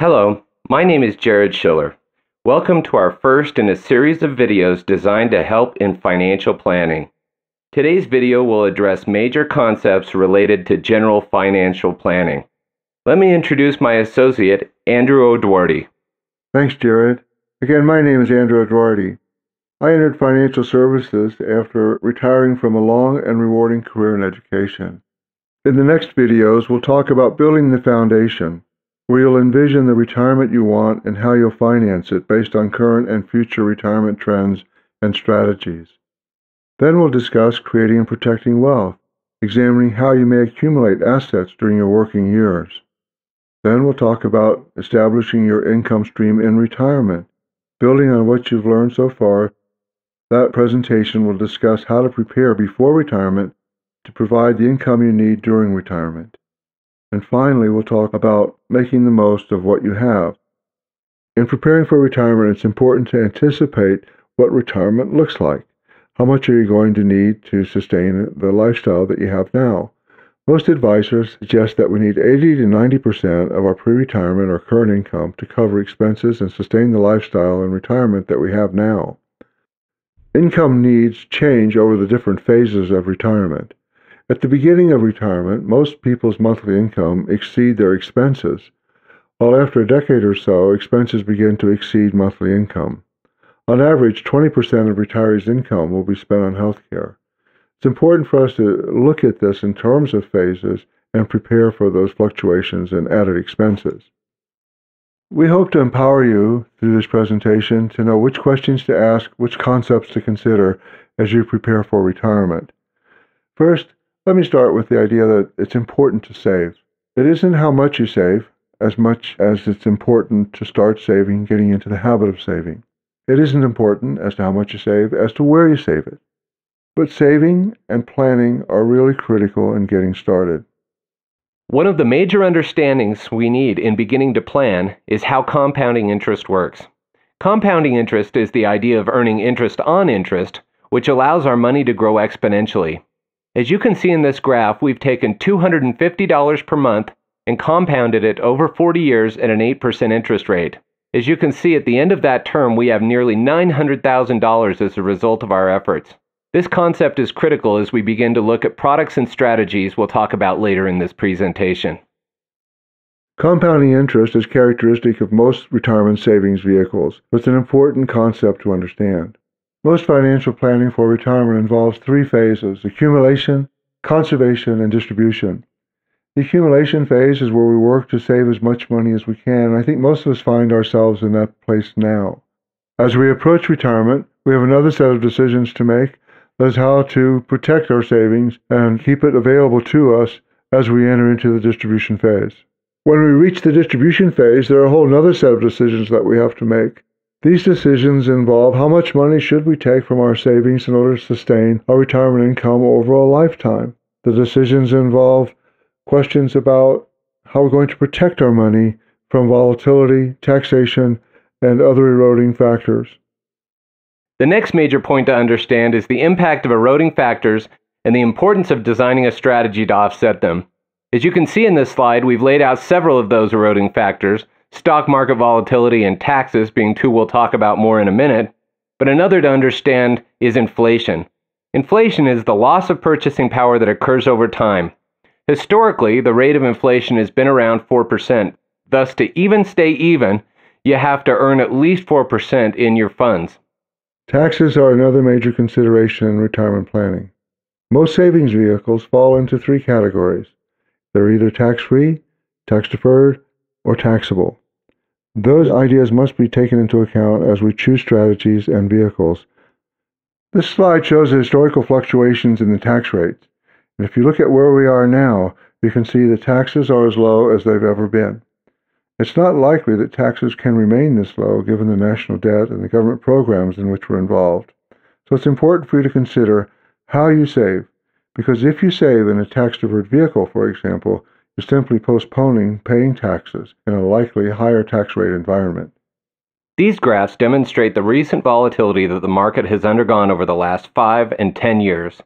Hello, my name is Jared Schiller. Welcome to our first in a series of videos designed to help in financial planning. Today's video will address major concepts related to general financial planning. Let me introduce my associate, Andrew O'Doherty. Thanks, Jared. Again, my name is Andrew O'Doherty. I entered financial services after retiring from a long and rewarding career in education. In the next videos, we'll talk about building the foundation, where you'll envision the retirement you want and how you'll finance it based on current and future retirement trends and strategies. Then we'll discuss creating and protecting wealth, examining how you may accumulate assets during your working years. Then we'll talk about establishing your income stream in retirement. Building on what you've learned so far, that presentation will discuss how to prepare before retirement to provide the income you need during retirement. And finally, we'll talk about making the most of what you have. In preparing for retirement, it's important to anticipate what retirement looks like. How much are you going to need to sustain the lifestyle that you have now? Most advisors suggest that we need 80 to 90% of our pre-retirement or current income to cover expenses and sustain the lifestyle and retirement that we have now. Income needs change over the different phases of retirement. At the beginning of retirement, most people's monthly income exceed their expenses, while after a decade or so, expenses begin to exceed monthly income. On average, 20% of retirees' income will be spent on health care. It's important for us to look at this in terms of phases and prepare for those fluctuations and added expenses. We hope to empower you through this presentation to know which questions to ask, which concepts to consider as you prepare for retirement. First, let me start with the idea that it's important to save. It isn't how much you save as much as it's important to start saving, getting into the habit of saving. It isn't important as to how much you save as to where you save it. But saving and planning are really critical in getting started. One of the major understandings we need in beginning to plan is how compounding interest works. Compounding interest is the idea of earning interest on interest, which allows our money to grow exponentially. As you can see in this graph, we've taken $250 per month and compounded it over 40 years at an 8% interest rate. As you can see, at the end of that term, we have nearly $900,000 as a result of our efforts. This concept is critical as we begin to look at products and strategies we'll talk about later in this presentation. Compounding interest is characteristic of most retirement savings vehicles, but it's an important concept to understand. Most financial planning for retirement involves three phases: accumulation, conservation, and distribution. The accumulation phase is where we work to save as much money as we can, and I think most of us find ourselves in that place now. As we approach retirement, we have another set of decisions to make. That is how to protect our savings and keep it available to us as we enter into the distribution phase. When we reach the distribution phase, there are a whole other set of decisions that we have to make. These decisions involve how much money should we take from our savings in order to sustain our retirement income over a lifetime. The decisions involve questions about how we're going to protect our money from volatility, taxation, and other eroding factors. The next major point to understand is the impact of eroding factors and the importance of designing a strategy to offset them. As you can see in this slide, we've laid out several of those eroding factors, stock market volatility and taxes being two we'll talk about more in a minute, but another to understand is inflation. Inflation is the loss of purchasing power that occurs over time. Historically, the rate of inflation has been around 4%. Thus, to even stay even, you have to earn at least 4% in your funds. Taxes are another major consideration in retirement planning. Most savings vehicles fall into three categories. They're either tax-free, tax-deferred, or taxable. Those ideas must be taken into account as we choose strategies and vehicles. This slide shows the historical fluctuations in the tax rates. And if you look at where we are now, you can see the taxes are as low as they've ever been. It's not likely that taxes can remain this low given the national debt and the government programs in which we're involved. So it's important for you to consider how you save, because if you save in a tax-deferred vehicle, for example, you're simply postponing paying taxes in a likely higher tax rate environment. These graphs demonstrate the recent volatility that the market has undergone over the last 5 and 10 years.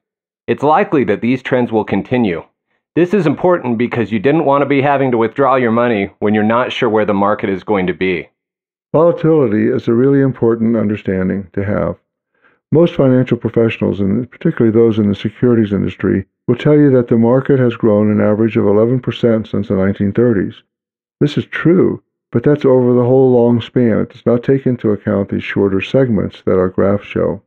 It's likely that these trends will continue. This is important because you didn't want to be having to withdraw your money when you're not sure where the market is going to be. Volatility is a really important understanding to have. Most financial professionals, and particularly those in the securities industry, will tell you that the market has grown an average of 11% since the 1930s. This is true, but that's over the whole long span. It does not take into account these shorter segments that our graphs show.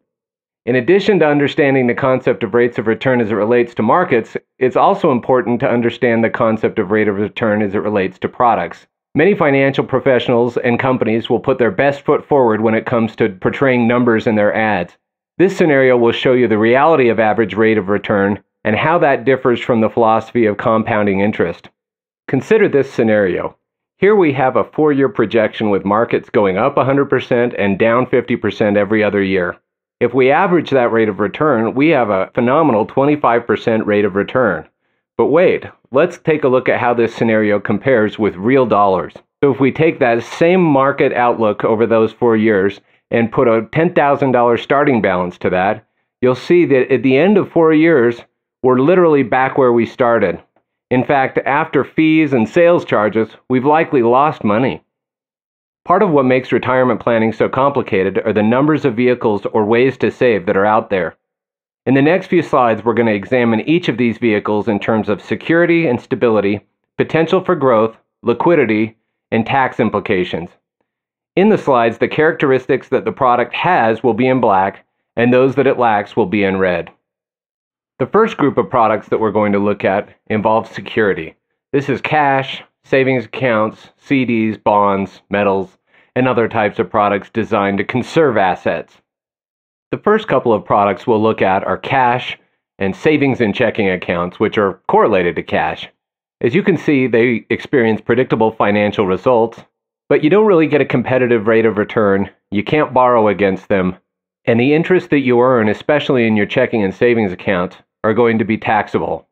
In addition to understanding the concept of rates of return as it relates to markets, it's also important to understand the concept of rate of return as it relates to products. Many financial professionals and companies will put their best foot forward when it comes to portraying numbers in their ads. This scenario will show you the reality of average rate of return and how that differs from the philosophy of compounding interest. Consider this scenario. Here we have a 4-year projection with markets going up 100% and down 50% every other year. If we average that rate of return, we have a phenomenal 25% rate of return. But wait, let's take a look at how this scenario compares with real dollars. So if we take that same market outlook over those 4 years and put a $10,000 starting balance to that, you'll see that at the end of 4 years, we're literally back where we started. In fact, after fees and sales charges, we've likely lost money. Part of what makes retirement planning so complicated are the numbers of vehicles or ways to save that are out there. In the next few slides, we're going to examine each of these vehicles in terms of security and stability, potential for growth, liquidity, and tax implications. In the slides, the characteristics that the product has will be in black, and those that it lacks will be in red. The first group of products that we're going to look at involves security. This is cash, savings accounts, CDs, bonds, metals, and other types of products designed to conserve assets. The first couple of products we'll look at are cash and savings and checking accounts, which are correlated to cash. As you can see, they experience predictable financial results, but you don't really get a competitive rate of return, you can't borrow against them, and the interest that you earn, especially in your checking and savings accounts, are going to be taxable.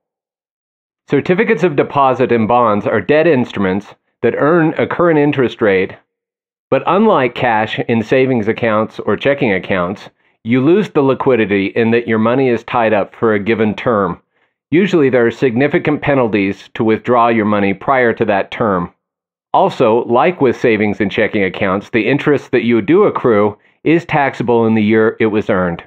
Certificates of deposit and bonds are debt instruments that earn a current interest rate, but unlike cash in savings accounts or checking accounts, you lose the liquidity in that your money is tied up for a given term. Usually there are significant penalties to withdraw your money prior to that term. Also, like with savings and checking accounts, the interest that you do accrue is taxable in the year it was earned.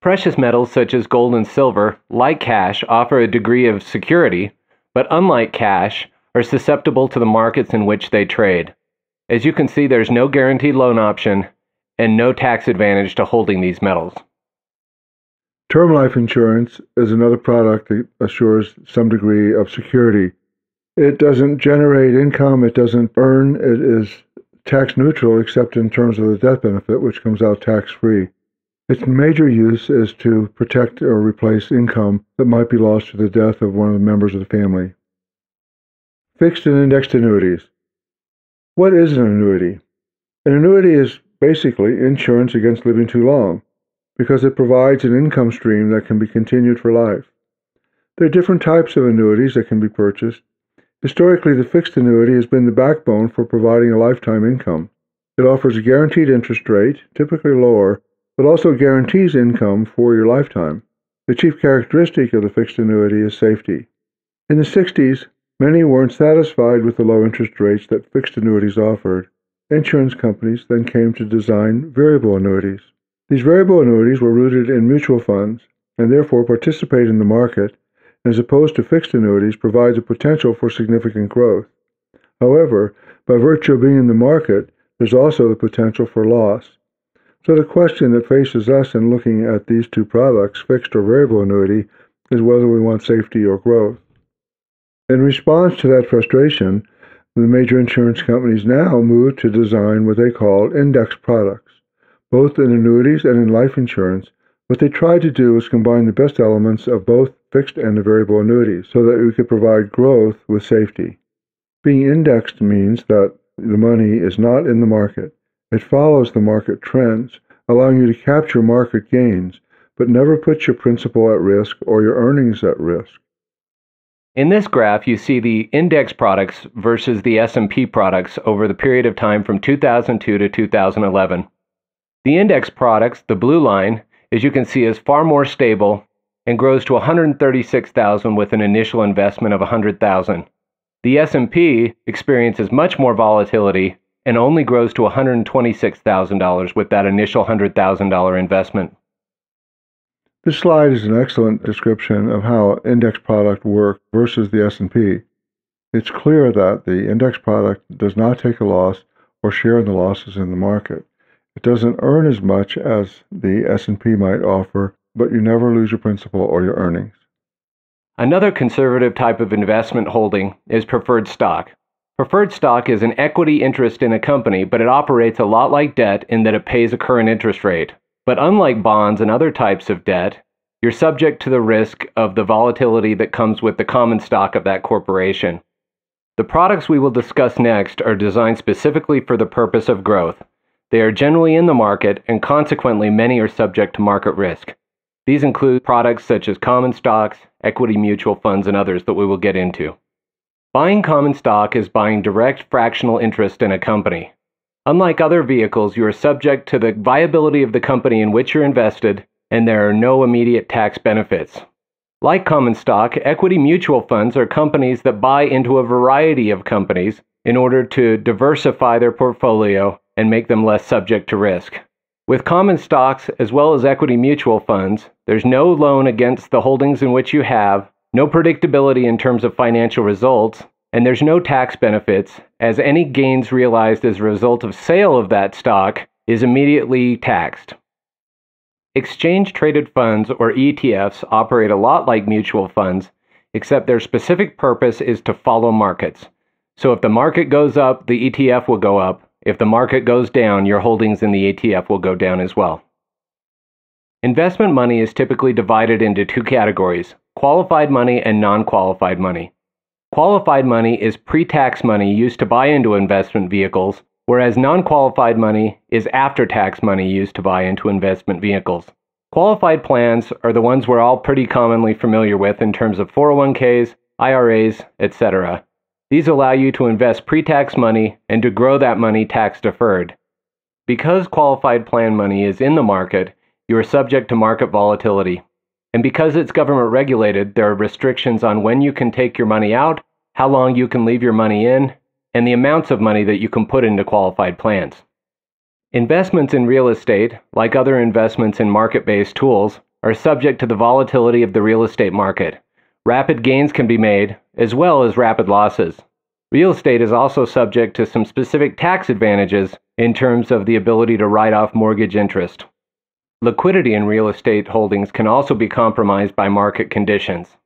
Precious metals such as gold and silver, like cash, offer a degree of security, but unlike cash, are susceptible to the markets in which they trade. As you can see, there's no guaranteed loan option and no tax advantage to holding these metals. Term life insurance is another product that assures some degree of security. It doesn't generate income, it doesn't earn, it is tax neutral except in terms of the death benefit, which comes out tax-free. Its major use is to protect or replace income that might be lost to the death of one of the members of the family. Fixed and indexed annuities. What is an annuity? An annuity is basically insurance against living too long, because it provides an income stream that can be continued for life. There are different types of annuities that can be purchased. Historically, the fixed annuity has been the backbone for providing a lifetime income. It offers a guaranteed interest rate, typically lower, but also guarantees income for your lifetime. The chief characteristic of the fixed annuity is safety. In the 60s, many weren't satisfied with the low interest rates that fixed annuities offered. Insurance companies then came to design variable annuities. These variable annuities were rooted in mutual funds and therefore participate in the market, as opposed to fixed annuities provides a potential for significant growth. However, by virtue of being in the market, there's also the potential for loss. So the question that faces us in looking at these two products, fixed or variable annuity, is whether we want safety or growth. In response to that frustration, the major insurance companies now move to design what they call index products. Both in annuities and in life insurance, what they try to do is combine the best elements of both fixed and the variable annuities so that we could provide growth with safety. Being indexed means that the money is not in the market. It follows the market trends, allowing you to capture market gains, but never put your principal at risk or your earnings at risk. In this graph, you see the index products versus the S&P products over the period of time from 2002 to 2011. The index products, the blue line, as you can see, is far more stable and grows to $136,000 with an initial investment of $100,000. The S&P experiences much more volatility and only grows to $126,000 with that initial $100,000 investment. This slide is an excellent description of how index product work versus the S&P. It's clear that the index product does not take a loss or share in the losses in the market. It doesn't earn as much as the S&P might offer, but you never lose your principal or your earnings. Another conservative type of investment holding is preferred stock. Preferred stock is an equity interest in a company, but it operates a lot like debt in that it pays a current interest rate. But unlike bonds and other types of debt, you're subject to the risk of the volatility that comes with the common stock of that corporation. The products we will discuss next are designed specifically for the purpose of growth. They are generally in the market, and consequently many are subject to market risk. These include products such as common stocks, equity mutual funds, and others that we will get into. Buying common stock is buying direct fractional interest in a company. Unlike other vehicles, you are subject to the viability of the company in which you're invested, and there are no immediate tax benefits. Like common stock, equity mutual funds are companies that buy into a variety of companies in order to diversify their portfolio and make them less subject to risk. With common stocks as well as equity mutual funds, there's no loan against the holdings in which you have, no predictability in terms of financial results, and there's no tax benefits, as any gains realized as a result of sale of that stock is immediately taxed. Exchange-traded funds, or ETFs, operate a lot like mutual funds, except their specific purpose is to follow markets. So if the market goes up, the ETF will go up. If the market goes down, your holdings in the ETF will go down as well. Investment money is typically divided into two categories: qualified money and non-qualified money. Qualified money is pre-tax money used to buy into investment vehicles, whereas non-qualified money is after-tax money used to buy into investment vehicles. Qualified plans are the ones we're all pretty commonly familiar with in terms of 401ks, IRAs, etc. These allow you to invest pre-tax money and to grow that money tax-deferred. Because qualified plan money is in the market, you are subject to market volatility. And because it's government regulated, there are restrictions on when you can take your money out, how long you can leave your money in, and the amounts of money that you can put into qualified plans. Investments in real estate, like other investments in market-based tools, are subject to the volatility of the real estate market. Rapid gains can be made, as well as rapid losses. Real estate is also subject to some specific tax advantages in terms of the ability to write off mortgage interest. Liquidity in real estate holdings can also be compromised by market conditions.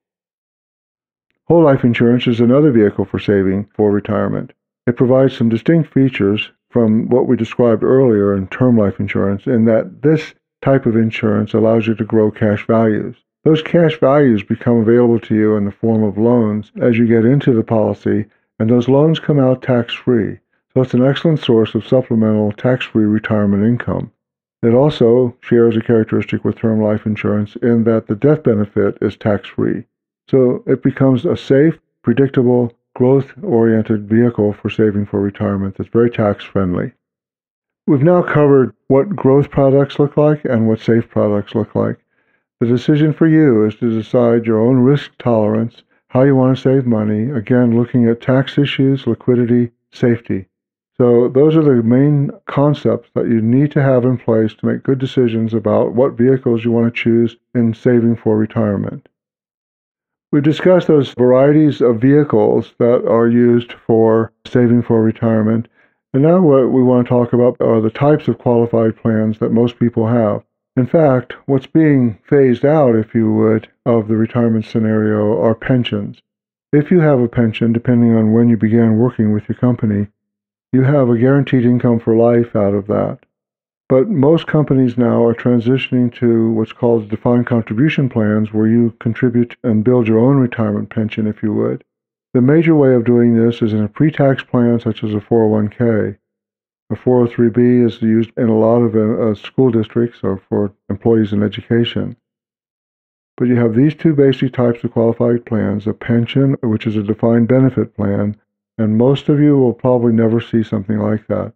Whole life insurance is another vehicle for saving for retirement. It provides some distinct features from what we described earlier in term life insurance, in that this type of insurance allows you to grow cash values. Those cash values become available to you in the form of loans as you get into the policy, and those loans come out tax-free. So it's an excellent source of supplemental tax-free retirement income. It also shares a characteristic with term life insurance in that the death benefit is tax-free. So it becomes a safe, predictable, growth-oriented vehicle for saving for retirement that's very tax-friendly. We've now covered what growth products look like and what safe products look like. The decision for you is to decide your own risk tolerance, how you want to save money, again, looking at tax issues, liquidity, safety. So those are the main concepts that you need to have in place to make good decisions about what vehicles you want to choose in saving for retirement. We've discussed those varieties of vehicles that are used for saving for retirement, and now what we want to talk about are the types of qualified plans that most people have. In fact, what's being phased out, if you would, of the retirement scenario are pensions. If you have a pension, depending on when you began working with your company, you have a guaranteed income for life out of that. But most companies now are transitioning to what's called defined contribution plans, where you contribute and build your own retirement pension, if you would. The major way of doing this is in a pre-tax plan such as a 401k. A 403b is used in a lot of school districts or for employees in education. But you have these two basic types of qualified plans: a pension, which is a defined benefit plan, and most of you will probably never see something like that.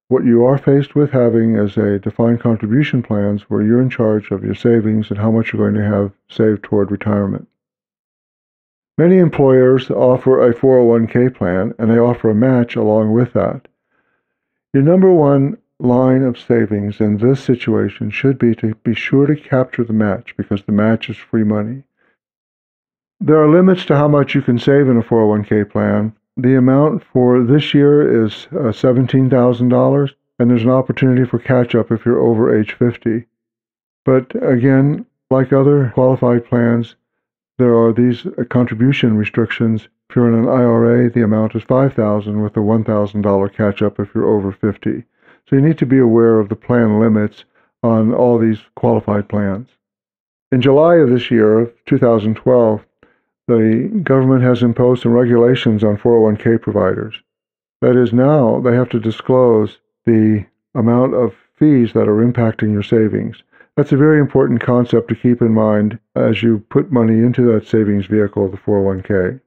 What you are faced with having is a defined contribution plans where you're in charge of your savings and how much you're going to have saved toward retirement. Many employers offer a 401k plan, and they offer a match along with that. Your number one line of savings in this situation should be to be sure to capture the match, because the match is free money. There are limits to how much you can save in a 401k plan. The amount for this year is $17,000, and there's an opportunity for catch-up if you're over age 50. But again, like other qualified plans, there are these contribution restrictions. If you're in an IRA, the amount is $5,000 with a $1,000 catch-up if you're over 50. So you need to be aware of the plan limits on all these qualified plans. In July of this year, of 2012, the government has imposed some regulations on 401k providers. That is, now they have to disclose the amount of fees that are impacting your savings. That's a very important concept to keep in mind as you put money into that savings vehicle, the 401k.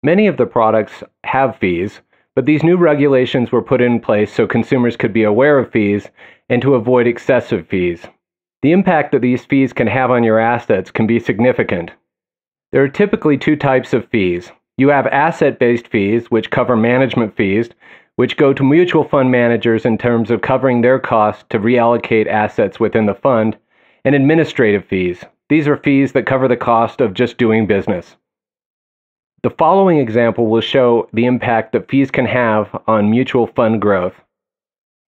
Many of the products have fees, but these new regulations were put in place so consumers could be aware of fees and to avoid excessive fees. The impact that these fees can have on your assets can be significant. There are typically two types of fees. You have asset-based fees, which cover management fees, which go to mutual fund managers in terms of covering their costs to reallocate assets within the fund, and administrative fees. These are fees that cover the cost of just doing business. The following example will show the impact that fees can have on mutual fund growth.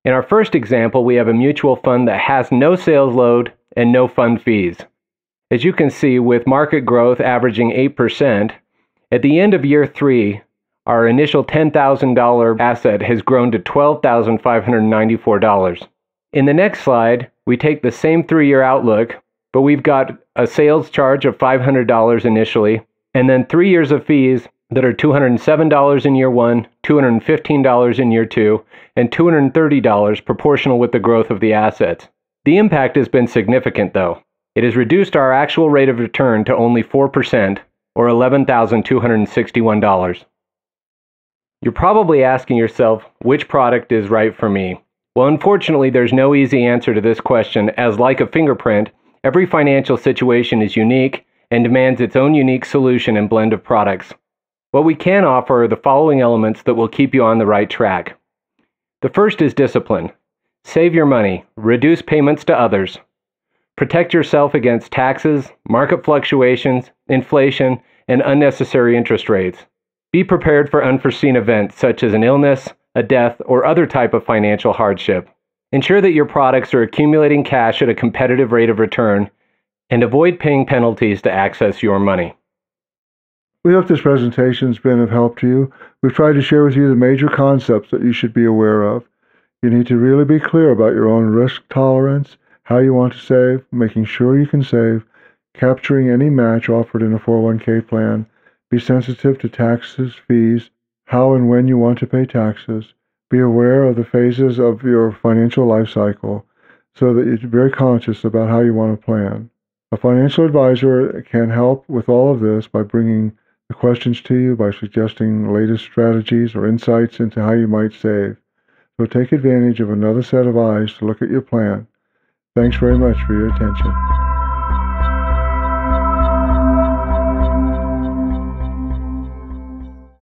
In our first example, we have a mutual fund that has no sales load and no fund fees. As you can see, with market growth averaging 8%, at the end of year 3, our initial $10,000 asset has grown to $12,594. In the next slide, we take the same 3-year outlook, but we've got a sales charge of $500 initially, and then 3 years of fees that are $207 in year 1, $215 in year 2, and $230 proportional with the growth of the assets. The impact has been significant, though. It has reduced our actual rate of return to only 4%, or $11,261. You're probably asking yourself, which product is right for me? Well, unfortunately, there's no easy answer to this question, as like a fingerprint, every financial situation is unique and demands its own unique solution and blend of products. What we can offer are the following elements that will keep you on the right track. The first is discipline. Save your money, reduce payments to others. Protect yourself against taxes, market fluctuations, inflation, and unnecessary interest rates. Be prepared for unforeseen events such as an illness, a death, or other type of financial hardship. Ensure that your products are accumulating cash at a competitive rate of return, and avoid paying penalties to access your money. We hope this presentation has been of help to you. We've tried to share with you the major concepts that you should be aware of. You need to really be clear about your own risk tolerance, how you want to save, making sure you can save, capturing any match offered in a 401k plan, be sensitive to taxes, fees, how and when you want to pay taxes, be aware of the phases of your financial life cycle so that you're very conscious about how you want to plan. A financial advisor can help with all of this by bringing the questions to you, by suggesting the latest strategies or insights into how you might save. So take advantage of another set of eyes to look at your plan. Thanks very much for your attention.